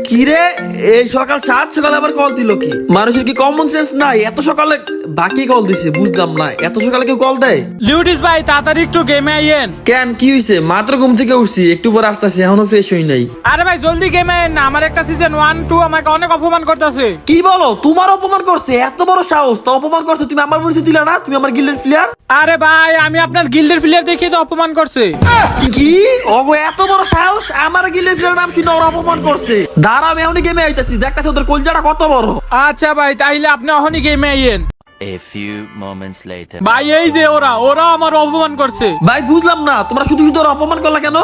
কিরে এই সকাল 7 সকালে আবার কল দিল কি? মানুষের কি কমন সেন্স নাই? এত সকালে বাকি কল দিছে বুঝলাম না, এত সকালে কেউ কল দেয়? লিউডিস ভাই তাড়াতাড়ি একটু গেমে আইয়েন। কেন কি হইছে? মাত্র ঘুম থেকে উঠছি, একটু পর আসতেছি, এখনো ফ্রেশ হই নাই। আরে ভাই জলদি গেমে আইয়েন না, আমার একটা সিজন 1 2 আমাকে অনেক অপমান করতেছে। কি বলো? তোমার অপমান করছে? এত বড় সাহস? তো অপমান করছে? তুমি আমার পরিচয় দিলা না? তুমি আমার গিল্ডের প্লেয়ার? আরে ভাই আমি আপনার গিল্ডের প্লেয়ার দেখে তো অপমান করছে। কি ওগো এত বড় সাহস? আমার গিল্ডের প্লেয়ার নাম শুনে ওরা অপমান করছে? দাঁড়া আমি এখনই গেমে আইতাছি, দেখতাছি ওদের কলজাটা কত বড়। আচ্ছা ভাই তাইলে আপনি এখনই গেমে আইয়েন। A few moments later. ভাই এই যে ওরা আমার অপমান করছে। ভাই বুঝলাম না, তোমরা শুধু শুধু ওরা অপমান করলা কেন?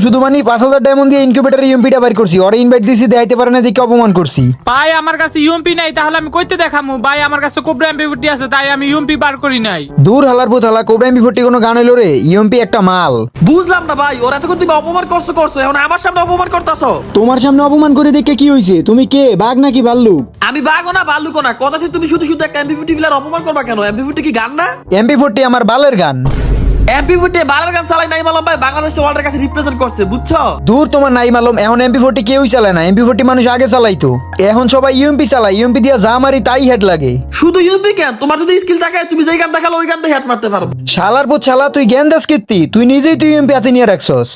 শুধু মানে 5,000 ডায়মন্ড দিয়ে ইনকিউবেটর ইউএমপিটা বের করছি, ওরে ইনভাইট দিছি, দেখাইতে পারে না দেখে অপমান করছি। ভাই আমার কাছে ইউএমপি নাই, তাহলে আমি কইতে দেখামু? ভাই আমার কাছে কোবরা এমপি40 আছে, তাই আমি ইউএমপি বার করি নাই। দূর হালার পুত হালা, কোবরা এমপি40 কোনো গান হইলো রে? ইউএমপি একটা মাল। বুঝলাম না ভাই, ওরা এতক্ষণ তুমি অপমান করছো, এখন আমার সামনে অপমান করতেছো। তোমার সামনে অপমান করে দেখে কি হইছে? তুমি কে, বাঘ নাকি ভাল্লুক? আমি বাঘও না ভাল্লুকও না, কথা হচ্ছে তুমি শুধু শুধু একটা এমপি40 প্লেয়ার অপমান করবা কেন? এমপি40 কি গান না? এমপি40 আমার বালের গান। এমপি40 বালার গান চালাই নাই মালম ভাই, বাংলাদেশ ওয়ার্ল্ডের কাছে রিপ্রেজেন্ট করছে, বুঝছো? দূর তোমার নাই মালুম, এখন এমপি40 কেউই চালায় না। এমপি40 মানুষ আগে চালাইতো, এখন সবাই ইউএমপি চালায়। ইউএমপি দিয়া যা মারি তাই হেড লাগে। শুধু ইউপি কেন, তোমার যদি স্কিল থাকে তুমি যেই গান দেখালো ওই গান দিয়ে হেড মারতে পারবে। শালার পুত শালা, তুই জ্ঞান দাস কীর্তি, তুই নিজেই তুই ইউএমপি হাতে নিয়ে রাখছস।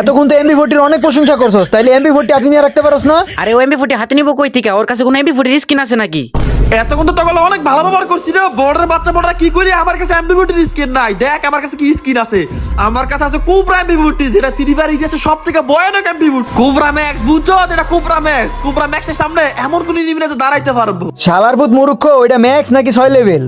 এতক্ষণ তো এমপি40 অনেক প্রশংসা করছস, তাইলে এমপি40 হাতে নিয়ে রাখতে পারস না? আরে ও এমপি40 হাতে নিবো কই থেকে? ওর কাছে কোনো এমপি40 স্কিন আছে নাকি? এতক্ষণ তো তখন অনেক ভালো ব্যবহার করছিল। বর্ডার বাচ্চা বড়রা কি করি, আমার কাছে এমপি40 স্কিন নাই। দেখ আমার কাছে কি স্কিন আছে, আমার কাছে আছে কোবরা এমপি40, যেটা ফ্রি ফায়ার ইতিহাসে সবথেকে ভয়ানক এমপি40 কোবরা ম্যাক্স, বুঝছো? যেটা কোবরা ম্যাক্সের সামনে এমন কোন এনিমি আছে দাঁড়াইতে পারবো? শালার পুত মূর্খ, ওইটা ম্যাক্স নাকি 6 লেভেল?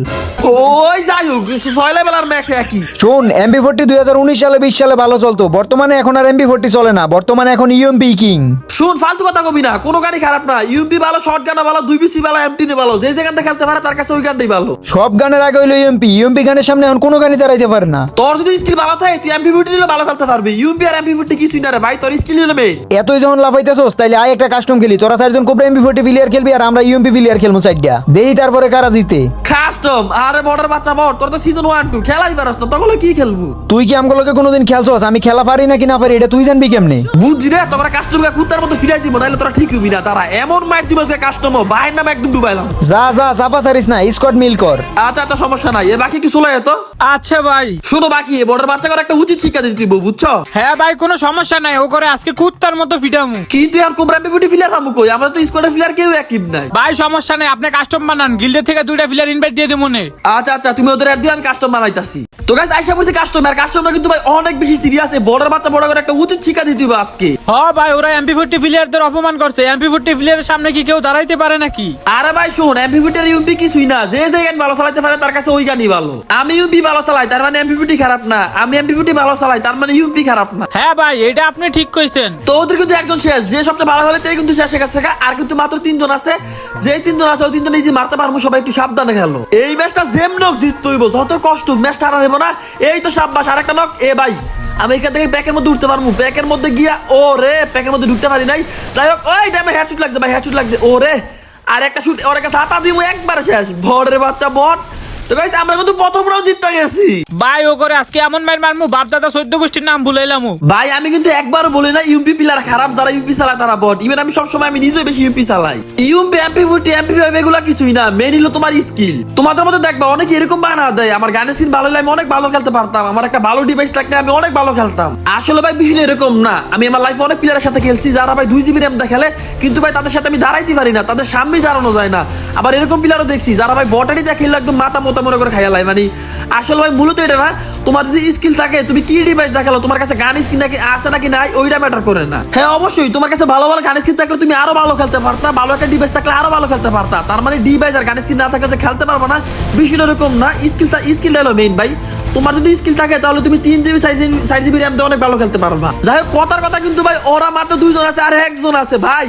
ওই যাই হোক, 6 লেভেল আর ম্যাক্স একই। শোন, এমপি40 2019 সালে 20 সালে ভালো চলতো, বর্তমানে এখন আর এমপি40 চলে না, বর্তমানে এখন ইউএমপি কিং। শুন ফালতু কথা কবি না, কোনো গানই খারাপ না। ইউএমপি ভালো, শর্ট গানও ভালো, 2BC ভালো, এমটি ভালো, যে যে গানটা খেলতে পারে তার কাছে ওই গানটাই ভালো। সব গানের আগে হইলো ইউএমপি গানের সামনে এখন কোনো গানই দাঁড়াইতে পারে না। তোর যদি স্কিল ভালো থাকে তুই এমপি40 নিলে ভালো খেলতে পারবি। ইউএমপি আর এমপি40 কিছুই না রে ভাই, তোর স্কিল হলো মেইন। এতই যখন লাফাইতেছস, তাইলে আয় একটা কাস্টম খেলি। তোরা 4জন কোবরা এমপি40 প্লেয়ার খেলবি আর আমরা ইউএমপি প্লেয়ার খেলবো সাইডটা দেই, তারপরে কারা জিতে। কাস্টম? আরে বর্ডার বাচ্চা বড়, তোর তো সিজন 1 2 খেলাই পারছ না, তখন কি খেলবো? তুই কি আমগুলোকে কোনোদিন খেলছস? আমি খেলা পারি নাকি না পারি এটা তুই জানবি কেমনে? বুঝছি রে, তোরা কাস্টমকে কুত্তার মতো ফিরাই দিব, নাইলে তোরা ঠিক হবি না। তারা এমন মাইর দিব যে কাস্টম বাইরের নামে একদম ডুবাইলাম। যা চাপা ছাড়িস না, স্কোয়াড মিল কর। আচ্ছা তো সমস্যা নাই, এ বাকি কি চলে যেত? আচ্ছা ভাই শুনো বাকি বর্ডার বাচ্চা করে একটা উচিত শিক্ষা দিতে দিব, বুঝছো? হ্যাঁ ভাই কোনো সমস্যা নাই, ও করে আজকে কুত্তার মতো ফিটামু। কিন্তু আর কোবরা এমপি40 প্লেয়ার আমু কই? আমরা তো স্কোয়াডের প্লেয়ার কেউ অ্যাক্টিভ নাই। ভাই সমস্যা নাই, আপনি কাস্টম বানান, গিল্ডের থেকে 2টা প্লেয়ার ইনভাইট দিয়ে দেবো নে। আচ্ছা তুমি ওদের অ্যাড দিও, আমি কাস্টম বানাইতাছি। তো গাইস আইসা পড়ছি কাস্টমার কিন্তু ভাই অনেক বেশি সিরিয়াস। বর্ডার বাচ্চা বড় করে একটা উচিত শিক্ষা দিতে হবে আজকে। হ্যাঁ ভাই ওরা এমপি40 প্লেয়ারদের অপমান করছে, এমপি40 প্লেয়ারের সামনে কি কেউ দাঁড়াইতে পারে নাকি? আরে ভাই শোন, এমপি40 আর ইউএমপি কিছুই না, যে যে গান ভালো চালাতে পারে তার কাছে ওই গানই ভালো। আমি ইউএমপি ভালো চালাই তার মানে এমপি40 খারাপ না, আমি এমপি40 ভালো চালাই তার মানে ইউএমপি খারাপ না। হ্যাঁ ভাই এটা আপনি ঠিক কইছেন। তো ওদের কিন্তু একজন শেষ, যে সবচেয়ে ভালো হলে তাই কিন্তু শেষ গেছে। আর কিন্তু মাত্র 3 জন আছে, যে 3 জন আছে ওই 3 জন ইজি মারতে পারবো, সবাই একটু সাবধানে খেলো। এই ম্যাচটা জেমনক জিততে হইব, যত কষ্ট ম্যাচটা হারা দেবো না। এই তো সাব্বাস, আরেকটা নক। এ ভাই আমি এখান থেকে ব্যাকের মধ্যে উঠতে পারবো, ব্যাকের মধ্যে গিয়া ও রে প্যাকের মধ্যে ঢুকতে পারি নাই। যাই হোক ওই টাইমে হেডশুট লাগছে ভাই, হেডশুট লাগছে। ও রে আর একটা শুট, ওর কাছে হাতা দিব একবার শেষ। বড়ের বাচ্চা বট। তো গাইস আমরা কিন্তু প্রথম রাউন্ড জিততে গেছি ভাই ও করে আজকে এমন মার মারমু বাপ দাদা 14 গোষ্ঠীর নাম ভুলাইলাম। ভাই। আমি কিন্তু একবার বলি না ইউএমপি প্লেয়ার খারাপ, যারা ইউএমপি চালায় তারা বট। ইভেন আমি সবসময় আমি নিজেই বেশি ইউএমপি চালাই। ইউএমপি এমপি40 এমপি5 এগুলো কিছুই না, মেইন হলো তোমার স্কিল। তোমাদের মধ্যে দেখবা অনেকে এরকম বানা দেয় আমার গানের স্কিল ভালো হলে আমি অনেক ভালো খেলতে পারতাম, আমার একটা ভালো ডিভাইস থাকলে আমি অনেক ভালো খেলতাম। আসলে ভাই বিষয় এরকম না। আমি আমার লাইফে অনেক প্লেয়ারের সাথে খেলছি যারা ভাই 2 GB র্যাম খেলে, কিন্তু ভাই তাদের সাথে আমি দাঁড়াইতে পারি না, তাদের সামনে দাঁড়ানো যায় না। আবার এরকম প্লেয়ারও দেখছি যারা ভাই বটারি দিয়ে খেললে একদম মাথা মোতা মনে করে খাইয়া লাই। মানে আসলে ভাই মূলত এটা না, তোমার যদি স্কিল থাকে তুমি কি ডিভাইস দেখালো, তোমার কাছে গান স্কিন নাকি আছে নাকি নাই ওইটা ম্যাটার করে না। হ্যাঁ অবশ্যই তোমার কাছে ভালো ভালো গান স্কিন থাকলে তুমি আরো ভালো খেলতে পারতা, ভালো একটা ডিভাইস থাকলে আরো ভালো খেলতে পারতা। তার মানে ডিভাইস আর গান স্কিন না থাকলে যে খেলতে পারবো না বিষয়টা এরকম না। স্কিলটা হলো মেইন ভাই। তোমার যদি স্কিল থাকে তাহলে তুমি 3 GB 4 GB র্যাম দিয়ে অনেক ভালো খেলতে পারবা। যাই হোক কথার কথা কিন্তু ভাই ওরা মাত্র 2 জন আছে আর 1 জন আছে ভাই।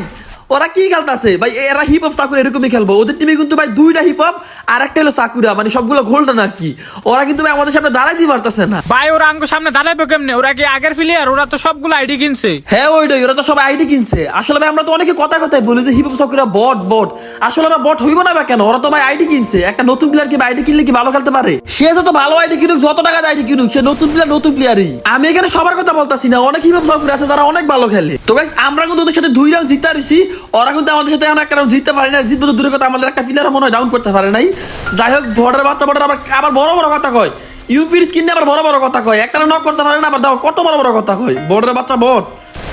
ওরা কি খেলতেছে ভাই? এরা হিপ হপ সাকুরা এরকমই খেলবো। ওদের টিমে কিন্তু ভাই 2টা হিপ হপ আর একটা হলো সাকুরা, মানে সবগুলো গোল্ডেন আর কি। ওরা কিন্তু ভাই আমাদের সামনে দাঁড়াইতে পারতেছে না। ভাই ওরা আঙ্গো সামনে দাঁড়াবে কেমনে? ওরা কি আগের প্লেয়ার? ওরা তো সবগুলো আইডি কিনছে। হ্যাঁ ওইটাই, ওরা তো সব আইডি কিনছে। আসলে ভাই আমরা তো অনেকে কথায় কথায় বলি যে হিপ হপ সাকুরা বট বট, আসলে আমরা বট হইব না বা কেন? ওরা তো ভাই আইডি কিনছে। একটা নতুন প্লেয়ার কি আইডি কিনলে কি ভালো খেলতে পারে? সে যত ভালো আইডি কিনুক, যত টাকা আইডি কিনুক, সে নতুন প্লেয়ারই। আমি এখানে সবার কথা বলতাছি না, অনেক হিপ হপ সাকুরা আছে যারা অনেক ভালো খেলে। তো গাইস আমরা কিন্তু ওদের সাথে 2 রাউন্ড জিতে আসছি, ওরা কিন্তু আমাদের সাথে এখন একটা রাউন্ড জিততে পারে না। জিতবো তো দূরের কথা, আমাদের একটা প্লেয়ার মনে হয় ডাউন করতে পারে নাই। যাই হোক, বর্ডার বাচ্চা বর্ডার আবার বড় বড় কথা কয়, ইউপির স্কিন আবার বড় বড় কথা কয়, একটা নক করতে পারে না, আবার দাও কত বড় বড় কথা কয়। বর্ডার বাচ্চা বট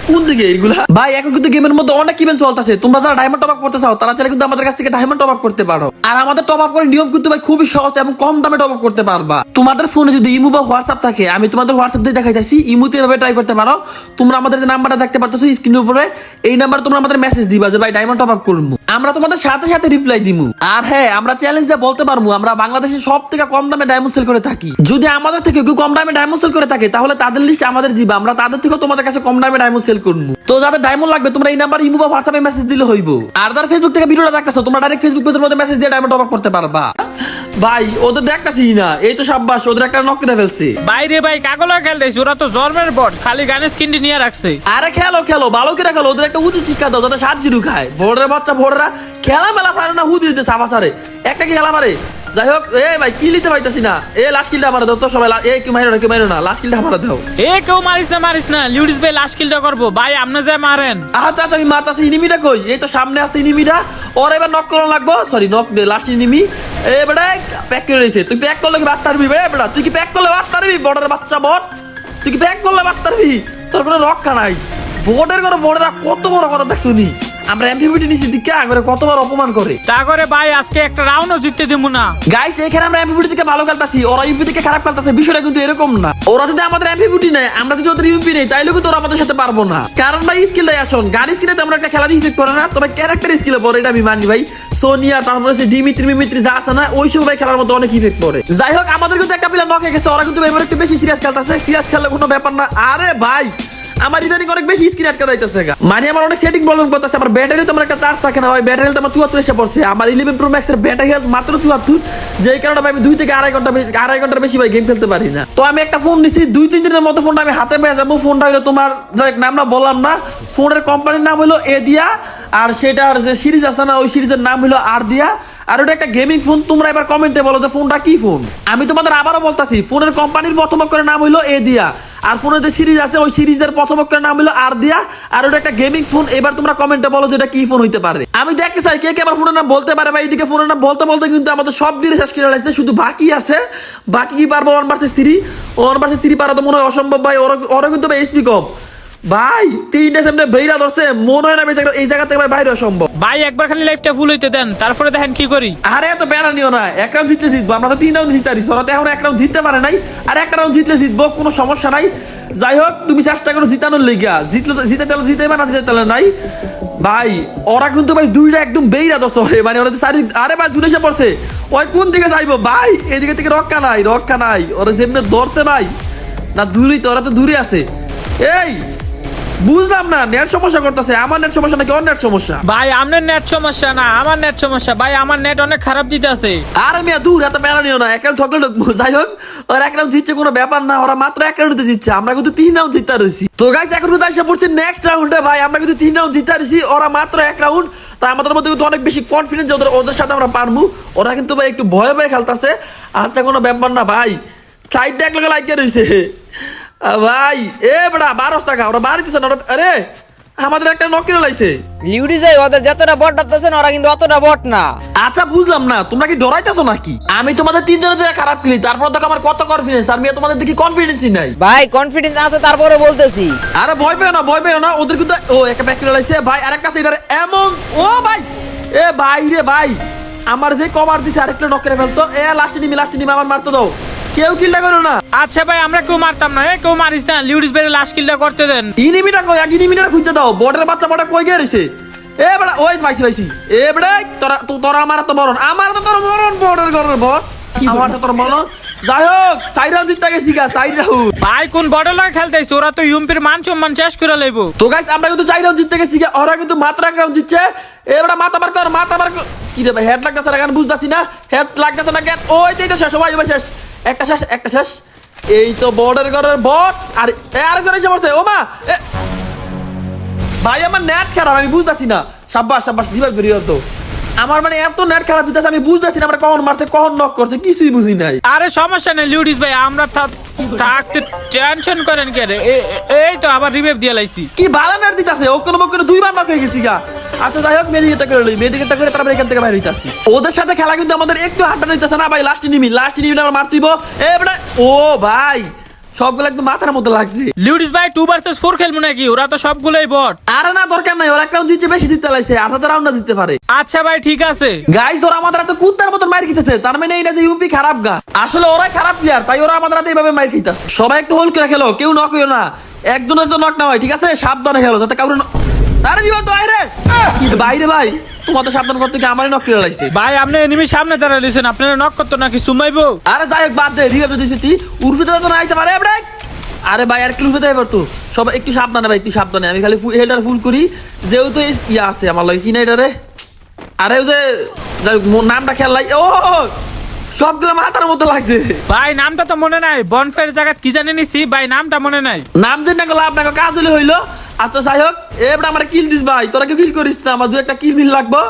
কোন দিকে এইগুলা? ভাই এখন কিন্তু গেমের মধ্যে অনেক ইভেন্ট চলতেছে, তোমরা যারা ডায়মন্ড টপ আপ করতে চাও তারা চাইলে কিন্তু আমাদের কাছ থেকে ডায়মন্ড টপ আপ করতে পারো। আর আমাদের টপ আপ করার নিয়ম কিন্তু ভাই খুবই সহজ এবং কম দামে টপ আপ করতে পারবা। তোমাদের ফোনে যদি ইমো বা হোয়াটসঅ্যাপ থাকে, আমি তোমাদের হোয়াটসঅ্যাপ দিয়ে দেখাই যাচ্ছি, ইমোতে এভাবে ট্রাই করতে পারো। তোমরা আমাদের যে নাম্বারটা দেখতে পারতেছো স্ক্রিনের উপরে, এই নাম্বারে তোমরা আমাদের মেসেজ দিবা যে ভাই ডায়মন্ড টপ আপ করবো, আমরা তোমাদের সাথে সাথে রিপ্লাই দিমু। আর হ্যাঁ, আমরা চ্যালেঞ্জ দিয়ে বলতে পারবো আমরা বাংলাদেশের সব থেকে কম দামে ডায়মন্ড সেল করে থাকি। যদি আমাদের থেকে কেউ কম দামে ডায়মন্ড সেল করে থাকে তাহলে তাদের লিস্ট আমাদের দিবা, আমরা তাদের থেকে তোমাদের কাছে কম দামে ডায়মন্ড সেল করবো। তো যাদের ডায়মন্ড লাগবে তোমরা এই নাম্বার ইমো বা হোয়াটসঅ্যাপে মেসেজ দিলে হইব। আর যারা ফেসবুক থেকে ভিডিওটা দেখতেছো তোমরা ডাইরেক্ট ফেসবুক পেজের মধ্যে মেসেজ দিয়ে ডায়মন্ড টপ আপ করতে পারবা। ভাই ওদের দেখতাছি না, এই তো সাব্বাস, ওদের একটা নক দিয়ে ফেলছে। বাইরে ভাই কাগলা খেলতেছে, ওরা তো জর্মের বট, খালি গানের স্কিনটি নিয়ে রাখছে। আরে খেলো খেলো, ভালো করে খেলো, ওদের একটা উচিত শিক্ষা দাও যাতে 7 জিরো খায়। ভোরের বাচ্চা ভোররা খেলা মেলা পারে না, হুদি দিতে সাবাসারে একটা কি খেলা পারে। যাই হোক, এ ভাই কি লিতে পাইতাছি না, এ লাস্ট কিলটা আমার দাও তো সবাই, এ কি মাইরো না, লাস্ট কিলটা আমার দাও। এ কেউ মারিস না, লিউডিস ভাই লাস্ট কিলটা করবো ভাই, আপনি যা মারেন। আচ্ছা আমি মারতাছি। ইনিমিটা কই? এই তো সামনে আছে ইনিমিটা, ওর এবার নক করা লাগবো। সরি, নক দে, লাস্ট ইনিমি। এ বেটা প্যাক করে রয়েছে, তুই প্যাক করলে কি বাঁচতে পারবি? বেটা তুই কি প্যাক করলে বাঁচতে পারবি? বর্ডার বাচ্চা বট, তুই কি প্যাক করলে বাঁচতে পারবি? তোর কোনো রক্ষা নাই। বোর্ডের করে বোর্ডেরা কত বড় কথা দেখ শুনি, আমরা এমপিভিটি নিছি দিকে আগরে কতবার অপমান করে। তা করে ভাই আজকে একটা রাউন্ডও জিততে দিব না। গাইস এখানে আমরা এমপিভিটি থেকে ভালো খেলতাছি, ওরা ইউপি থেকে খারাপ খেলতাছে, বিষয়টা কিন্তু এরকম না। ওরা যদি আমাদের এমপিভিটি নেয়, আমরা যদি ওদের ইউপি নেই, তাইলে কিন্তু ওরা আমাদের সাথে পারবো না। কারণ ভাই স্কিল দেয় আসুন, গান স্কিলে তেমন একটা খেলার ইফেক্ট করে না, তবে ক্যারেক্টার স্কিলে পড়ে, এটা আমি মানি ভাই। সোনিয়া, তারপরে সে ডিমিত্রি যা আছে না, ওইসব ভাই খেলার মধ্যে অনেক ইফেক্ট পড়ে। যাই হোক, আমাদের কিন্তু একটা প্লেয়ার নক হয়ে গেছে, ওরা কিন্তু এবার একটু বেশি সিরিয়াস খেলতেছে। সিরিয়াস খেললে কোনো ব্যাপার না। আরে ভাই আমার ইদানিং অনেক বেশি স্ক্রিন আটকা যাইতেছে, মানে আমার অনেক সেটিং প্রবলেম করতেছে। আমার ব্যাটারি তো আমার একটা চার্জ থাকে না ভাই, ব্যাটারি হেলথ আমার 74 এসে পড়ছে। আমার 11 প্রো ম্যাক্স এর ব্যাটারি হেলথ মাত্র 74, যেই কারণে ভাই আমি 2 থেকে আড়াই ঘন্টার বেশি ভাই গেম খেলতে পারি না। তো আমি একটা ফোন নিছি, 2-3 দিনের মতো ফোনটা আমি হাতে পেয়ে যাবো। ফোনটা হলো তোমার, যাই নামটা বললাম না, ফোনের কোম্পানির নাম হলো এদিয়া, আর সেটার যে সিরিজ আছে না, ওই সিরিজের নাম হলো আরদিয়া। আর ওটা একটা গেমিং ফোন। তোমরা এবার কমেন্টে বলো যে ফোনটা কি ফোন। আমি তোমাদের আবারও বলতাছি, ফোনের কোম্পানির প্রথম অক্ষরের নাম হলো এদিয়া, আর ফোনের যে সিরিজ আছে ওই সিরিজের প্রথম অক্ষরের নাম হলো আরদিয়া, আর ওটা একটা গেমিং ফোন। এবার তোমরা কমেন্টে বলো যে এটা কি ফোন হইতে পারে। আমি দেখতে চাই কে কে আমার ফোনের নাম বলতে পারে। ভাই এদিকে ফোনের নাম বলতে বলতে কিন্তু আমাদের সব দিয়ে শেষ করে লাগছে, শুধু বাকি আছে। বাকি কি পারবো? 1 vs 3, 1 vs 3 পারা তো মনে হয় অসম্ভব ভাই। ওরা কিন্তু ভাই এসপি কম ভাই, 3টা সামনে বেইরা ধরছে, মনে হয় না এই জায়গা থেকে ভাই বাইরে অসম্ভব। ভাই একবার খালি লাইফটা ফুল হইতে দেন, তারপরে দেখেন কি করি। আরে এত বেড়া নিও না, 1 রাউন্ড জিতলে জিতবো। আমরা তো 3 রাউন্ড জিতে পারি, ওরা তো এখন 1 রাউন্ড জিততে পারে নাই, আর 1 রাউন্ড জিতলে জিতবো, কোনো সমস্যা নাই। যাই হোক, তুমি চেষ্টা করো জিতানোর লেগা, জিতে পারে না, জিতে তাহলে নাই ভাই। ওরা কিন্তু ভাই 2টা একদম বেইরা ধরছে, মানে ওরা চারি। আরে ভাই জুনে এসে পড়ছে, ওই কোন দিকে যাইবো ভাই? এদিকে থেকে রক্ষা নাই। ওরা যেমনি ধরছে ভাই, না দূরেই তো, ওরা তো দূরে আছে। এই বুঝলাম না, নেট সমস্যা করতেছে। আমার নেট সমস্যা নাকি ওর নেট সমস্যা? ভাই আপনার নেট সমস্যা না, আমার নেট সমস্যা ভাই, আমার নেট অনেক খারাপ দিতেছে। আরে মিয়া দূর, এত বেড়া নিও না, 1 রাউন্ড ঠকলে ঢুকবো। যাই হোক, ওরা 1 রাউন্ড জিতছে কোনো ব্যাপার না, ওরা মাত্র 1 রাউন্ডে জিতছে, আমরা কিন্তু 3 রাউন্ড জিততে রয়েছি। তো গাইস এখন কিন্তু এসে পড়ছি নেক্সট রাউন্ডে ভাই, আমরা কিন্তু 3 রাউন্ড জিততে রয়েছি, ওরা মাত্র 1 রাউন্ড। তাই আমাদের মধ্যে কিন্তু অনেক বেশি কনফিডেন্স যে ওদের সাথে আমরা পারবো। ওরা কিন্তু ভাই একটু ভয়ে খেলতেছে। আচ্ছা কোনো ব্যাপার না ভাই, সাইডটা এক লোকে লাগিয়ে রয়েছে ভাই। এ বেড়া 12 টাকা ওরা বাড়িতেছে না। আরে আমাদের একটা নক করে লাইছে। লিউডিস ভাই, ওদের যতটা বট ভাবতেছেন ওরা কিন্তু অতটা বট না। আচ্ছা বুঝলাম না, তোমরা কি ডরাইতেছো নাকি? আমি তোমাদের 3 জনের থেকে খারাপ খেলি, তারপর দেখো আমার কত কনফিডেন্স, আর মেয়ে তোমাদের দেখি কনফিডেন্সই নাই। ভাই কনফিডেন্স আছে তারপরে বলতেছি। আরে ভয় পেও না, ওদের কিন্তু ও একটা প্যাক করে লাইছে ভাই। আরেকটা সাইডার এমন, ও ভাই এ ভাই রে ভাই, আমার যে কভার দিছে আরেকটা নক করে ফেলতো। এ লাস্টে নিমি আমার মারতে দাও, কেউ কিলটা করো না। আচ্ছা ভাই আমরা কেউ মারতাম না, কেউ মারিস না, লিউডিস ভাই লাস্ট কিলটা করতে দেন। ইনিমিটা কই? ইনিমিটা খুঁজতে দাও। বর্ডার বাচ্চা বড় কই গেছে? এ বড় ওই পাইছি। এ বড় তোরা আমার তো মরণ, আমার তো তোর মরণ, বর্ডার ঘরের বট, আমার তো তোর মরণ। যাই হোক 4 রাউন্ড জিততে গেছি গা 4 রাউন্ড। ভাই কোন বড় লয় খেলতেছে, ওরা তো ইউএমপির মান সম্মান শেষ করে লইব। তো গাইস আমরা কিন্তু 4 রাউন্ড জিততে গেছি গা, ওরা কিন্তু মাত্র 1 রাউন্ড জিতছে। এবারে মাথা বার কর, মাথা বার কর। কি রে ভাই হেড লাগতেছে না কেন বুঝতাছি না, হেড লাগতেছে না কেন? ওই তো শেষ ভাই, ওই শেষ, একটা শেষ, একটা শেষ। এই তো বর্ডার ঘরের বট। আর আরেকজন এসে পড়ছে। ও মা ভাই আমার নেট খারাপ, আমি বুঝতাছি না। সাব্বাস সাব্বাস দিবাই বেরিয়ে তো। আমার মানে এত নেট খারাপ দিতেছে, আমি বুঝতেছি না আমরা কখন মারছে কখন নক করছে, কিছুই বুঝি নাই। আরে সমস্যা নেই লিউডিস ভাই, আমরা থাকতে টেনশন করেন কে রে? এই তো আবার রিভাইভ দিয়ে লাইছি। কি ভালো নেট দিতেছে, ও কোনো মনে দুইবার নক হয়ে গেছি গা। আচ্ছা যাই হোক মেডিকেটটা করে লই, মেডিকেটটা করে তারপরে এখান থেকে বাইরে হইতাছি। ওদের সাথে খেলা কিন্তু আমাদের একটু হাঁটা নিতেছে না ভাই। লাস্ট নিমি আমরা মারতিব। এবারে ও ভাই সবগুলো একদম মাথার মতো লাগছে। লিউডিস ভাই 2 ভার্সেস 4 খেলবো নাকি? ওরা তো সবগুলোই বট। আরে না দরকার নাই, ওরা একটা রাউন্ড দিতে বেশি দিতে লাইছে, 8 রাউন্ড না দিতে পারে। আচ্ছা ভাই ঠিক আছে। গাইস ওরা আমাদের হাতে কুত্তার মতো মার খেতেছে, তার মানে এইটা যে ইউপি খারাপ গা। আসলে ওরাই খারাপ প্লেয়ার, তাই ওরা আমাদের হাতে এইভাবে মার খেতেছে। সবাই একটু হোল্ড করে খেলো, কেউ নক হইও না। একজনের তো নক না হয়, ঠিক আছে? সাবধানে খেলো যাতে কাউরে আরে দিবা তো আইরে বাইরে ভাই, তোমাদের সাবধান করতে গিয়ে আমারই নক করে লাইছে। ভাই আপনি এনিমির সামনে দাঁড়াইছেন, আপনারা নক করতে নাকি সুমাইবো? আরে যাই হোক বাদ দে, রিভাইভ দিছিস তুই, উর্ফিতে তো না আইতে পারে। আরে ভাই আর কিলুফে দেয় পারতো। সবাই একটু সাবধানে ভাই, একটু সাবধানে। আমি খালি হেডার ফুল করি যেহেতু ইয়া আছে আমার লাগে কি না এটা রে। আরে ওই যে যাই হোক নামটা খেয়াল লাই। ও সবগুলো মাথার মতো লাগছে ভাই নামটা তো মনে নাই, বনফায়ার জায়গা কি জানি নিছি ভাই, নামটা মনে নাই। নাম জেনে না লাভ না, কাজ হলে হইলো। আচ্ছা যাই হোক এবার আমার কিল দিস ভাই, তোরা কেউ কিল করিস না, আমার 2-1 কিল মিল লাগবো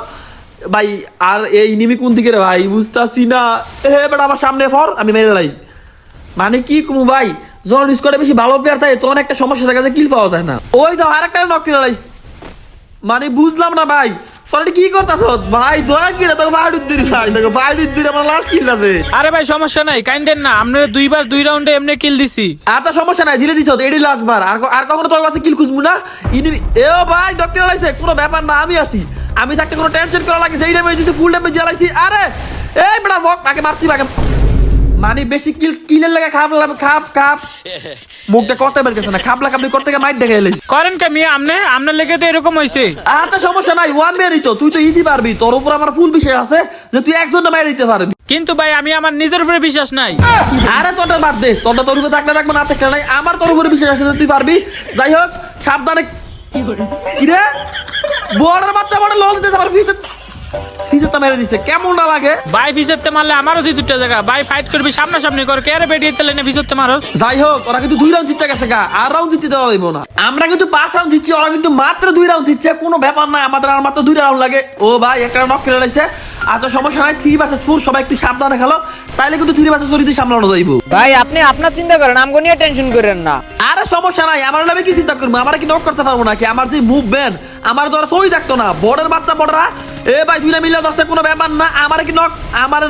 ভাই। আর এই নিমি কোন দিকে রে ভাই বুঝতাছি না। এবার আমার সামনে ফর, আমি মেরে লাই। মানে কি কুমু ভাই, যখন স্কোয়াডে বেশি ভালো প্লেয়ার থাকে তখন একটা সমস্যা থাকে যে কিল পাওয়া যায় না। ওই তো আরেকটা নক করে লাইস, মানে বুঝলাম না ভাই তোরা কি করতাছ ভাই? দয়া করে তোকে ফাইট দিই ভাই, তোকে ফাইট দিই আমার লাস্ট কিল আছে। আরে ভাই সমস্যা নাই, কাইন্দেন না, আপনারা 2 রাউন্ডে এমনি কিল দিছি। আচ্ছা সমস্যা নাই, দিলে দিছ এডি লাস্ট বার। আর কখনো তোর কাছে কিল খুঁজবো না। এ ভাই ডক্টর লাইছে, কোনো ব্যাপার না, আমি আছি। আমি থাকতে কোনো টেনশন করা লাগে, সেই ড্যামেজ দিছি, ফুল ড্যামেজ জ্বালাইছি। আরে এই বেটা বক আগে মারতি আগে, মানে বেশি কিলের লাগে খাপ মুখটা করতে পারতেছে না, খাপলা খাপলি করতে গিয়ে মাইট দেখে এলিস। করেন কে মিয়া আপনি? আপনার লেগে তো এরকম হইছে। আচ্ছা সমস্যা নাই, 1 বেরই তো, তুই তো ইজি পারবি, তোর উপর আমার ফুল বিশ্বাস আছে যে তুই একজনটা মাইর দিতে পারবি। কিন্তু ভাই আমি আমার নিজের উপরে বিশ্বাস নাই। আরে তোরটা বাদ দে, তোরটা তোর উপরে থাকলে থাকবে, না থাকলে নাই। আমার তোর উপরে বিশ্বাস আছে যে তুই পারবি। যাই হোক সাবধানে। কি রে বড়ের বাচ্চা বড় লোল দিতেছে, আমার ফিসে তো মেরে দিচ্ছে, কেমন না লাগে ভাই ফিসেতে মারলে আমারও যে 2টা জায়গা। ভাই ফাইট করবি সামনাসামনি কর, কে রে বেরিয়ে চলে না ফিসেতে মারস। যাই হোক ওরা কিন্তু 2 রাউন্ড জিততে গেছে গা, আর রাউন্ড জিততে দেওয়া যাইব না। আমরা কিন্তু 5 রাউন্ড জিতছি, ওরা কিন্তু মাত্র 2 রাউন্ড জিতছে, কোনো ব্যাপার না, আমাদের আর মাত্র 2 রাউন্ড লাগে। ও ভাই একটা নক করে লাইছে। আচ্ছা সমস্যা নাই, 3 ভার্সেস 4 সবাই একটু সাবধানে খেলো, তাইলে কিন্তু 3 ভার্সেস 4 সামলানো যাইব। ভাই আপনি আপনার চিন্তা করেন, আমগো নিয়ে টেনশন করেন না। আরে সমস্যা নাই, আমার নামে কি চিন্তা করবো, আমার কি নক করতে পারবো নাকি? আমার যে মুভমেন্ট আমার তো সই থাকতো না। বড়ের বাচ্চা বড়রা এ ভাই 2 মিলে 10 কোনো ব্যাপার না। আমার কি নক, আমার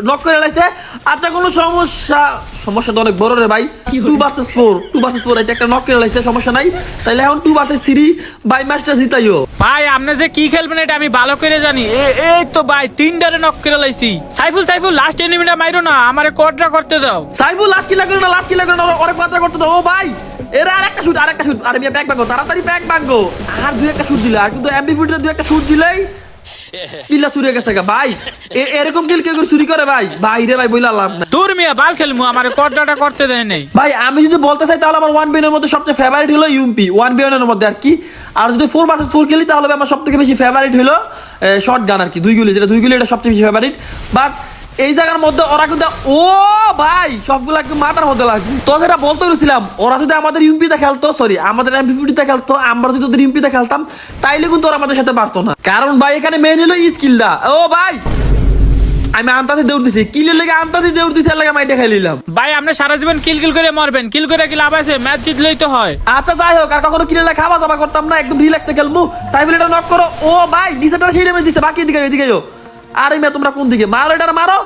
নক করে লাইছে। আচ্ছা কোনো সমস্যা তো অনেক বড় রে ভাই। 2 ভার্সেস 4 এটা একটা নক করে লাইছে, সমস্যা নাই। তাইলে এখন 2 ভার্সেস 3 ভাই ম্যাচটা জিতাইও। ভাই আপনি যে কি খেলবেন এটা আমি ভালো করে জানি। এই তো ভাই 3টারে নক করে লাইছি। সাইফুল লাস্ট এনিমিটা মাইরো না, আমারে কোয়াড্রা করতে দাও। সাইফুল লাস্ট কিল করে না, লাস্ট কিল করে না, অনেক কথা করতে দাও। ও ভাই এরা আরেকটা শুট। আরে মিয়া ব্যাক ভাঙো, তাড়াতাড়ি ব্যাক ভাঙো। আর 2-1 শুট দিলে, আর কিন্তু এমবিপিতে 2-1 শুট দিলেই কিল্লা চুরি গেছে ভাই। এরকম কিল কেউ চুরি করে ভাই? ভাই রে ভাই বইলা লাভ না। দূর মিয়া বাল খেলমু, আমারে কোয়াড্রাটা করতে দেয় নাই। ভাই আমি যদি বলতে চাই তাহলে আমার 1 বিলিয়নের মধ্যে সবচেয়ে ফেভারিট হলো ইউএমপি, 1 বিলিয়নের মধ্যে আর কি। আর যদি 4 ভার্সেস 4 খেলি তাহলে আমার সবথেকে বেশি ফেভারিট হলো শর্ট গান আর কি, 2 গুলি, যেটা 2 গুলি এটা সবচেয়ে বেশি ফেভারিট। বাট এই জায়গার মধ্যে ওরা কিন্তু ও ভাই সবগুলো একদম মাথার মধ্যে লাগছে। তো যেটা বলতে গেছিলাম, ওরা যদি আমাদের ইউএমপিতে খেলতো, সরি আমাদের এমপিপিতে খেলতো, আমরা যদি ওদের ইউএমপিতে খেলতাম তাইলে কিন্তু ওরা আমাদের সাথে পারতো না। কারণ ভাই এখানে মেইন হলো স্কিলটা। ও ভাই আমি আন্তাতে দৌড়তেছি, কিলের লেগে আন্তাতে দৌড়তেছি, এর লেগে মাইটা খেলিলাম। ভাই আপনি সারা জীবন কিল করে মরবেন, কিল করে কি লাভ আছে? ম্যাচ জিতলেই তো হয়। আচ্ছা যাই হোক, আর কখনো কিলের লেগে খাওয়া দাওয়া করতাম না, একদম রিল্যাক্সে খেলবো। সাইফুল এটা নক করো। ও ভাই নিচেটা সেই ড্যামেজ দিচ্ছে, বাকি এদিকে আরে মেয়ে তোমরা কোন দিকে মারো? এটা মারো,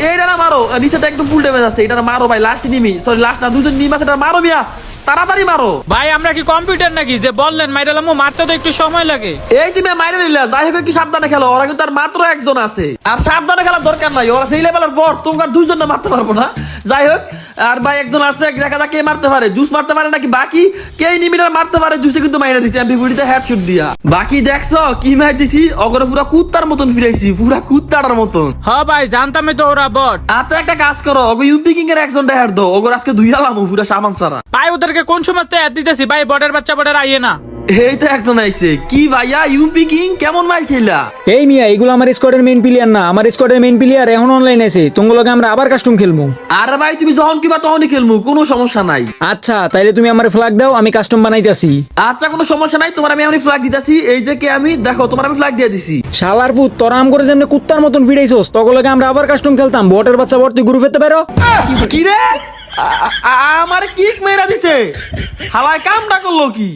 এইটা না মারো, নিচেটা একদম ফুল ড্যামেজ আছে, এটা মারো ভাই। লাস্ট নিমি, সরি লাস্ট না, 2 নিম আছে, এটা মারো মিয়া, তাড়াতাড়ি মারো। ভাই আমরা কি কম্পিউটার নাকি যে বললেন মাইরালামু? মারতে তো একটু সময় লাগে। এই টিমে মাইরে নিলে যাই হোক একটু সাবধানে খেলো, ওরা কিন্তু আর মাত্র 1 জন আছে, আর সাবধানে খেলার দরকার নাই। ওরা সেই লেভেলের বট, তোমার 2 জন মারতে পারবো না। যাই হোক আর ভাই একজন আছে দেখা যাক কে মারতে পারে, জুস মারতে পারে নাকি বাকি কে এনিমিটার মারতে পারে। জুসে কিন্তু মাইরা দিছে এমপি40 তে হেডশট দিয়া। বাকি দেখছো কি মার দিছি, অগরে পুরা কুত্তার মতন ফিরাইছি, পুরা কুত্তাটার মতন। হ ভাই জানতামই তো ওরা বট। আচ্ছা একটা কাজ করো, ওগো ইউপি কিং এর একজন হেড দাও, ওগর আজকে দুই হালামু পুরা সামান সারা। ভাই ওদেরকে কোন সময় তো অ্যাড দিতেছি ভাই, বটের বাচ্চা বটের আইয়ে না। এই তো একজন আইছে। কি ভাইয়া ইউপি কিং কেমন মার খেলা? এই মিয়া এগুলো আমার স্কোয়াডের মেইন প্লেয়ার না, আমার স্কোয়াডের মেইন প্লেয়ার এখন অনলাইন আছে, তোমাগুলোকে আমরা আবার কাস্টম খেলবো। আরে ভাই তুমি যখন কিবা তখনই খেলমু, কোনো সমস্যা নাই। আচ্ছা তাইলে তুমি আমার ফ্ল্যাগ দাও, আমি কাস্টম বানাইতাছি। আচ্ছা কোনো সমস্যা নাই, তোমার আমি এখনই ফ্ল্যাগ দিতেছি। এই যে কে আমি, দেখো তোমার আমি ফ্ল্যাগ দিয়ে দিছি। শালার ফুট তোরা আম করে যেমনি কুত্তার মতন ফিরাইছোস, তগুলোকে আমরা আবার কাস্টম খেলতাম। বটের বাচ্চা বট, তুই গ্রুপ পেতে পারো? কি রে আমার কিক মেরা দিছে, হালায় কামটা করলো কি?